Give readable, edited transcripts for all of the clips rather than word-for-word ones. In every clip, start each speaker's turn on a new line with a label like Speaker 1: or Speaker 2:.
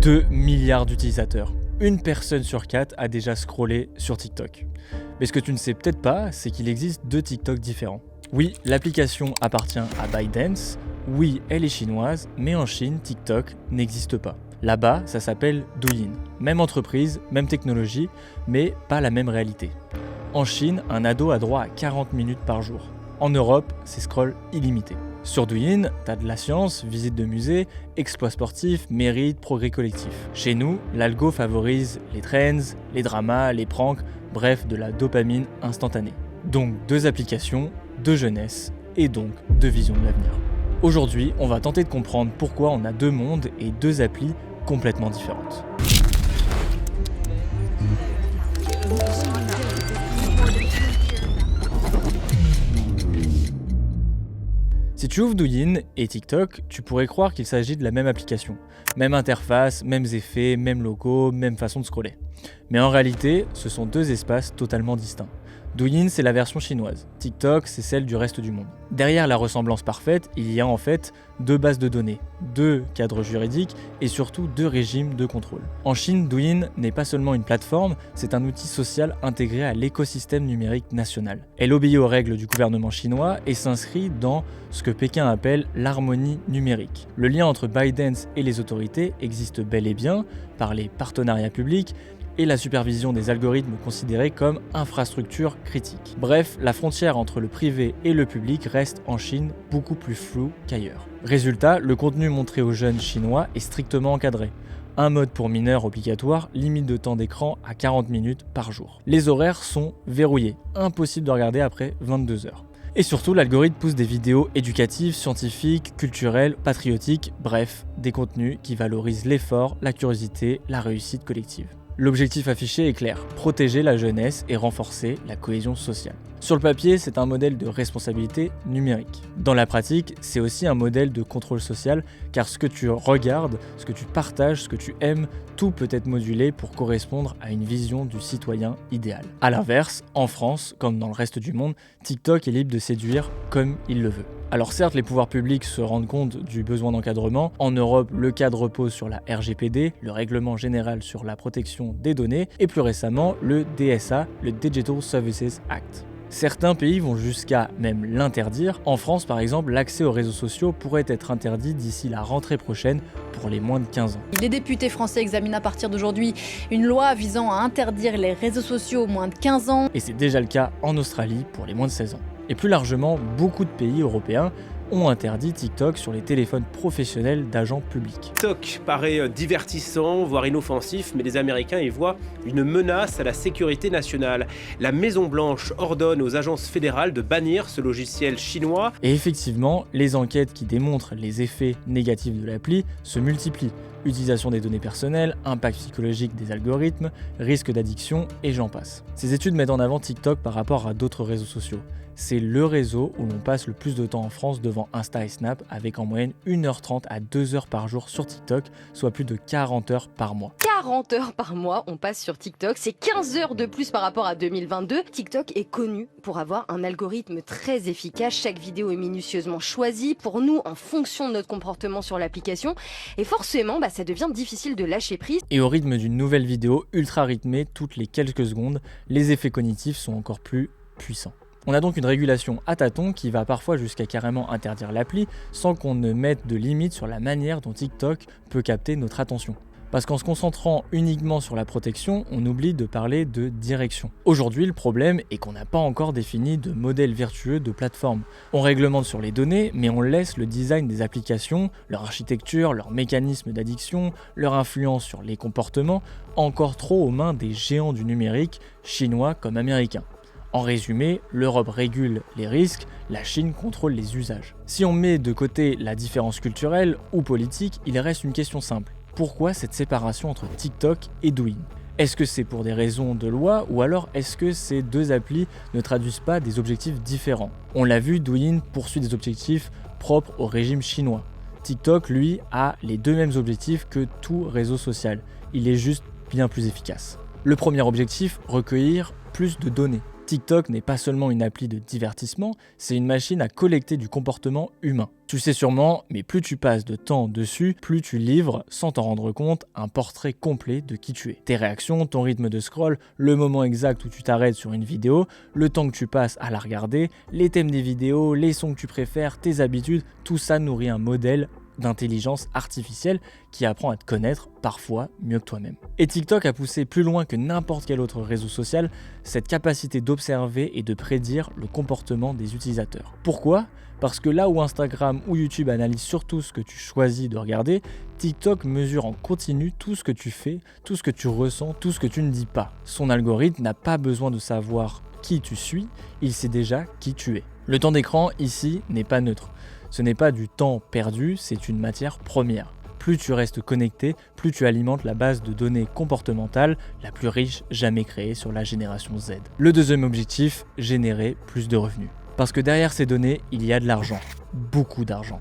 Speaker 1: 2 milliards d'utilisateurs. Une personne sur 4 a déjà scrollé sur TikTok. Mais ce que tu ne sais peut-être pas, c'est qu'il existe 2 TikTok différents. Oui, l'application appartient à ByteDance, oui, elle est chinoise, mais en Chine, TikTok n'existe pas. Là-bas, ça s'appelle Douyin. Même entreprise, même technologie, mais pas la même réalité. En Chine, un ado a droit à 40 minutes par jour. En Europe, c'est scroll illimité. Sur Douyin, t'as de la science, visite de musée, exploits sportifs, mérite, progrès collectif. Chez nous, l'algo favorise les trends, les dramas, les pranks, bref, de la dopamine instantanée. Donc 2 applications, 2 jeunesse, et donc 2 visions de l'avenir. Aujourd'hui, on va tenter de comprendre pourquoi on a 2 mondes et 2 applis complètement différentes. Si tu ouvres Douyin et TikTok, tu pourrais croire qu'il s'agit de la même application. Même interface, mêmes effets, même logo, même façon de scroller. Mais en réalité, ce sont 2 espaces totalement distincts. Douyin, c'est la version chinoise. TikTok, c'est celle du reste du monde. Derrière la ressemblance parfaite, il y a en fait 2 bases de données, 2 cadres juridiques et surtout 2 régimes de contrôle. En Chine, Douyin n'est pas seulement une plateforme, c'est un outil social intégré à l'écosystème numérique national. Elle obéit aux règles du gouvernement chinois et s'inscrit dans ce que Pékin appelle l'harmonie numérique. Le lien entre ByteDance et les autorités existe bel et bien par les partenariats publics et la supervision des algorithmes considérés comme infrastructure critique. Bref, la frontière entre le privé et le public reste en Chine beaucoup plus floue qu'ailleurs. Résultat, le contenu montré aux jeunes chinois est strictement encadré. Un mode pour mineurs obligatoire, limite de temps d'écran à 40 minutes par jour. Les horaires sont verrouillés, impossible de regarder après 22 heures. Et surtout, l'algorithme pousse des vidéos éducatives, scientifiques, culturelles, patriotiques, bref, des contenus qui valorisent l'effort, la curiosité, la réussite collective. L'objectif affiché est clair, protéger la jeunesse et renforcer la cohésion sociale. Sur le papier, c'est un modèle de responsabilité numérique. Dans la pratique, c'est aussi un modèle de contrôle social, car ce que tu regardes, ce que tu partages, ce que tu aimes, tout peut être modulé pour correspondre à une vision du citoyen idéal. A l'inverse, en France, comme dans le reste du monde, TikTok est libre de séduire comme il le veut. Alors certes, les pouvoirs publics se rendent compte du besoin d'encadrement. En Europe, le cadre repose sur la RGPD, le Règlement général sur la protection des données, et plus récemment, le DSA, le Digital Services Act. Certains pays vont jusqu'à même l'interdire. En France, par exemple, l'accès aux réseaux sociaux pourrait être interdit d'ici la rentrée prochaine pour les moins de 15 ans.
Speaker 2: Les députés français examinent à partir d'aujourd'hui une loi visant à interdire les réseaux sociaux aux moins de 15 ans.
Speaker 1: Et c'est déjà le cas en Australie pour les moins de 16 ans. Et plus largement, beaucoup de pays européens ont interdit TikTok sur les téléphones professionnels d'agents publics.
Speaker 3: TikTok paraît divertissant, voire inoffensif, mais les Américains y voient une menace à la sécurité nationale. La Maison-Blanche ordonne aux agences fédérales de bannir ce logiciel chinois.
Speaker 1: Et effectivement, les enquêtes qui démontrent les effets négatifs de l'appli se multiplient. Utilisation des données personnelles, impact psychologique des algorithmes, risque d'addiction et j'en passe. Ces études mettent en avant TikTok par rapport à d'autres réseaux sociaux. C'est le réseau où l'on passe le plus de temps en France devant Insta et Snap, avec en moyenne 1h30 à 2h par jour sur TikTok, soit plus de 40 heures par mois.
Speaker 2: 40 heures par mois, on passe sur TikTok, c'est 15 heures de plus par rapport à 2022. TikTok est connu pour avoir un algorithme très efficace, chaque vidéo est minutieusement choisie pour nous en fonction de notre comportement sur l'application, et forcément, ça devient difficile de lâcher prise.
Speaker 1: Et au rythme d'une nouvelle vidéo ultra rythmée toutes les quelques secondes, les effets cognitifs sont encore plus puissants. On a donc une régulation à tâtons qui va parfois jusqu'à carrément interdire l'appli sans qu'on ne mette de limite sur la manière dont TikTok peut capter notre attention. Parce qu'en se concentrant uniquement sur la protection, on oublie de parler de direction. Aujourd'hui, le problème est qu'on n'a pas encore défini de modèle vertueux de plateforme. On réglemente sur les données, mais on laisse le design des applications, leur architecture, leur mécanisme d'addiction, leur influence sur les comportements, encore trop aux mains des géants du numérique, chinois comme américains. En résumé, l'Europe régule les risques, la Chine contrôle les usages. Si on met de côté la différence culturelle ou politique, il reste une question simple. Pourquoi cette séparation entre TikTok et Douyin ? Est-ce que c'est pour des raisons de loi ou alors est-ce que ces 2 applis ne traduisent pas des objectifs différents ? On l'a vu, Douyin poursuit des objectifs propres au régime chinois. TikTok, lui, a les 2 mêmes objectifs que tout réseau social. Il est juste bien plus efficace. Le premier objectif, recueillir plus de données. TikTok n'est pas seulement une appli de divertissement, c'est une machine à collecter du comportement humain. Tu sais sûrement, mais plus tu passes de temps dessus, plus tu livres, sans t'en rendre compte, un portrait complet de qui tu es. Tes réactions, ton rythme de scroll, le moment exact où tu t'arrêtes sur une vidéo, le temps que tu passes à la regarder, les thèmes des vidéos, les sons que tu préfères, tes habitudes, tout ça nourrit un modèle d'intelligence artificielle qui apprend à te connaître parfois mieux que toi-même. Et TikTok a poussé plus loin que n'importe quel autre réseau social cette capacité d'observer et de prédire le comportement des utilisateurs. Pourquoi ? Parce que là où Instagram ou YouTube analysent surtout ce que tu choisis de regarder, TikTok mesure en continu tout ce que tu fais, tout ce que tu ressens, tout ce que tu ne dis pas. Son algorithme n'a pas besoin de savoir qui tu suis, il sait déjà qui tu es. Le temps d'écran ici n'est pas neutre. Ce n'est pas du temps perdu, c'est une matière première. Plus tu restes connecté, plus tu alimentes la base de données comportementales la plus riche jamais créée sur la génération Z. Le deuxième objectif, générer plus de revenus. Parce que derrière ces données, il y a de l'argent. Beaucoup d'argent.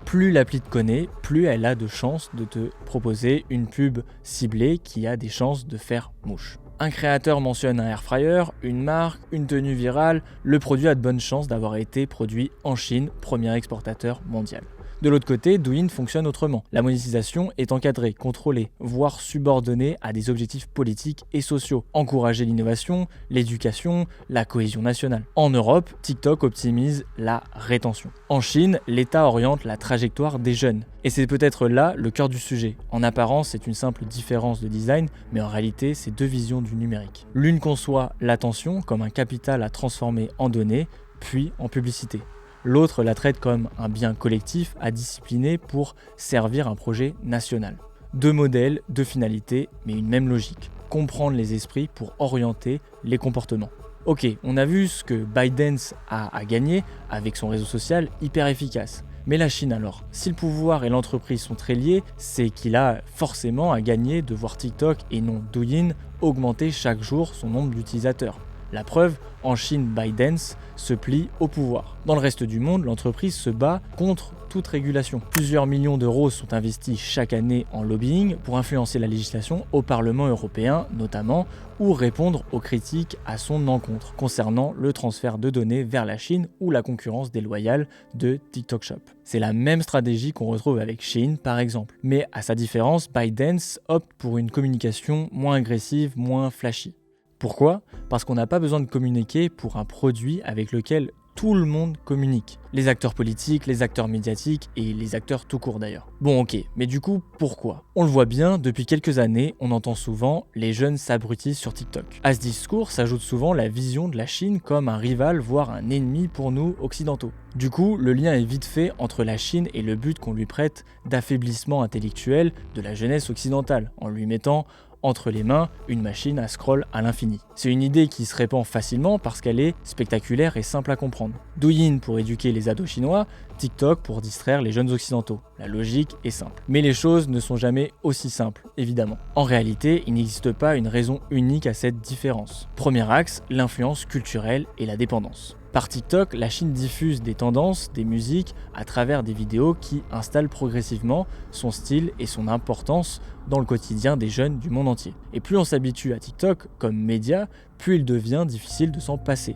Speaker 1: Plus l'appli te connaît, plus elle a de chances de te proposer une pub ciblée qui a des chances de faire mouche. Un créateur mentionne un air fryer, une marque, une tenue virale, le produit a de bonnes chances d'avoir été produit en Chine, premier exportateur mondial. De l'autre côté, Douyin fonctionne autrement. La monétisation est encadrée, contrôlée, voire subordonnée à des objectifs politiques et sociaux. Encourager l'innovation, l'éducation, la cohésion nationale. En Europe, TikTok optimise la rétention. En Chine, l'État oriente la trajectoire des jeunes. Et c'est peut-être là le cœur du sujet. En apparence, c'est une simple différence de design, mais en réalité, c'est deux visions du numérique. L'une conçoit l'attention comme un capital à transformer en données, puis en publicité. L'autre la traite comme un bien collectif à discipliner pour servir un projet national. Deux modèles, deux finalités, mais une même logique. Comprendre les esprits pour orienter les comportements. Ok, on a vu ce que ByteDance a gagné avec son réseau social hyper efficace. Mais la Chine alors, si le pouvoir et l'entreprise sont très liés, c'est qu'il a forcément à gagner de voir TikTok et non Douyin augmenter chaque jour son nombre d'utilisateurs. La preuve, en Chine, ByteDance se plie au pouvoir. Dans le reste du monde, l'entreprise se bat contre toute régulation. Plusieurs millions d'euros sont investis chaque année en lobbying pour influencer la législation au Parlement européen notamment, ou répondre aux critiques à son encontre concernant le transfert de données vers la Chine ou la concurrence déloyale de TikTok Shop. C'est la même stratégie qu'on retrouve avec Shein par exemple. Mais à sa différence, ByteDance opte pour une communication moins agressive, moins flashy. Pourquoi ? Parce qu'on n'a pas besoin de communiquer pour un produit avec lequel tout le monde communique. Les acteurs politiques, les acteurs médiatiques et les acteurs tout court d'ailleurs. Bon ok, mais du coup, pourquoi ? On le voit bien, depuis quelques années, on entend souvent « les jeunes s'abrutissent sur TikTok ». À ce discours s'ajoute souvent la vision de la Chine comme un rival, voire un ennemi pour nous occidentaux. Du coup, le lien est vite fait entre la Chine et le but qu'on lui prête d'affaiblissement intellectuel de la jeunesse occidentale, en lui mettant entre les mains une machine à scroll à l'infini. C'est une idée qui se répand facilement parce qu'elle est spectaculaire et simple à comprendre. Douyin pour éduquer les ados chinois, TikTok pour distraire les jeunes occidentaux. La logique est simple. Mais les choses ne sont jamais aussi simples, évidemment. En réalité, il n'existe pas une raison unique à cette différence. Premier axe, l'influence culturelle et la dépendance. Par TikTok, la Chine diffuse des tendances, des musiques, à travers des vidéos qui installent progressivement son style et son importance dans le quotidien des jeunes du monde entier. Et plus on s'habitue à TikTok comme média, plus il devient difficile de s'en passer.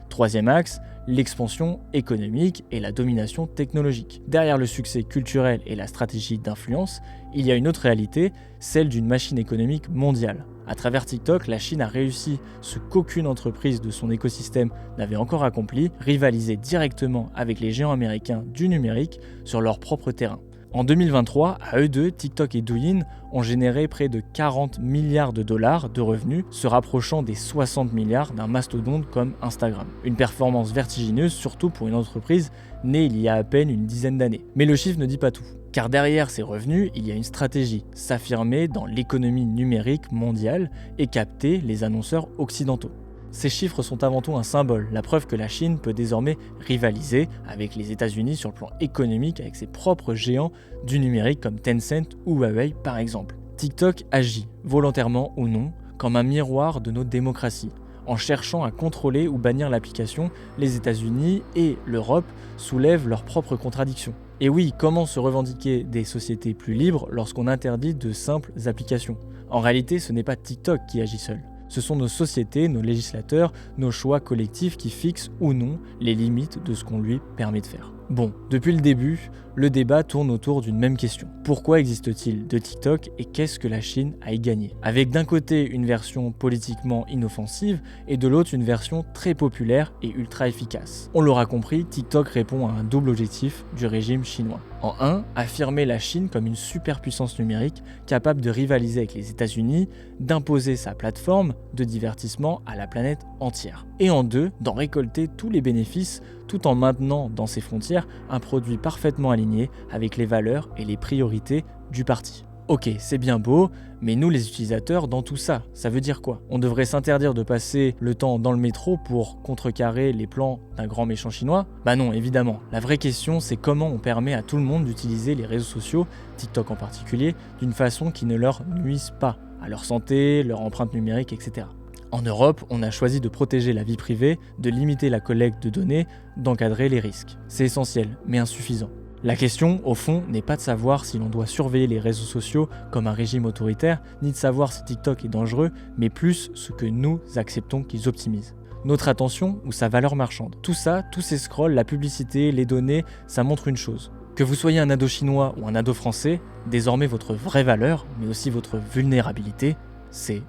Speaker 1: Troisième axe, l'expansion économique et la domination technologique. Derrière le succès culturel et la stratégie d'influence, il y a une autre réalité, celle d'une machine économique mondiale. À travers TikTok, la Chine a réussi ce qu'aucune entreprise de son écosystème n'avait encore accompli, rivaliser directement avec les géants américains du numérique sur leur propre terrain. En 2023, à eux deux, TikTok et Douyin ont généré près de 40 milliards de dollars de revenus, se rapprochant des 60 milliards d'un mastodonte comme Instagram. Une performance vertigineuse, surtout pour une entreprise née il y a à peine une dizaine d'années. Mais le chiffre ne dit pas tout. Car derrière ces revenus, il y a une stratégie, s'affirmer dans l'économie numérique mondiale et capter les annonceurs occidentaux. Ces chiffres sont avant tout un symbole, la preuve que la Chine peut désormais rivaliser avec les États-Unis sur le plan économique avec ses propres géants du numérique comme Tencent ou Huawei par exemple. TikTok agit, volontairement ou non, comme un miroir de nos démocraties. En cherchant à contrôler ou bannir l'application, les États-Unis et l'Europe soulèvent leurs propres contradictions. Et oui, comment se revendiquer des sociétés plus libres lorsqu'on interdit de simples applications ? En réalité, ce n'est pas TikTok qui agit seul. Ce sont nos sociétés, nos législateurs, nos choix collectifs qui fixent ou non les limites de ce qu'on lui permet de faire. Bon, depuis le début, le débat tourne autour d'une même question. Pourquoi existe-t-il de TikTok et qu'est-ce que la Chine a y gagné? Avec d'un côté une version politiquement inoffensive et de l'autre une version très populaire et ultra efficace. On l'aura compris, TikTok répond à un double objectif du régime chinois. En un, affirmer la Chine comme une superpuissance numérique capable de rivaliser avec les États-Unis, d'imposer sa plateforme de divertissement à la planète entière. Et en deux, d'en récolter tous les bénéfices tout en maintenant dans ses frontières un produit parfaitement aligné avec les valeurs et les priorités du parti. Ok, c'est bien beau, mais nous les utilisateurs, dans tout ça, ça veut dire quoi? On devrait s'interdire de passer le temps dans le métro pour contrecarrer les plans d'un grand méchant chinois? Bah non, évidemment. La vraie question, c'est comment on permet à tout le monde d'utiliser les réseaux sociaux, TikTok en particulier, d'une façon qui ne leur nuise pas à leur santé, leur empreinte numérique, etc. En Europe, on a choisi de protéger la vie privée, de limiter la collecte de données, d'encadrer les risques. C'est essentiel, mais insuffisant. La question, au fond, n'est pas de savoir si l'on doit surveiller les réseaux sociaux comme un régime autoritaire, ni de savoir si TikTok est dangereux, mais plus ce que nous acceptons qu'ils optimisent. Notre attention ou sa valeur marchande. Tout ça, tous ces scrolls, la publicité, les données, ça montre une chose. Que vous soyez un ado chinois ou un ado français, désormais votre vraie valeur, mais aussi votre vulnérabilité, c'est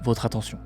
Speaker 1: votre attention.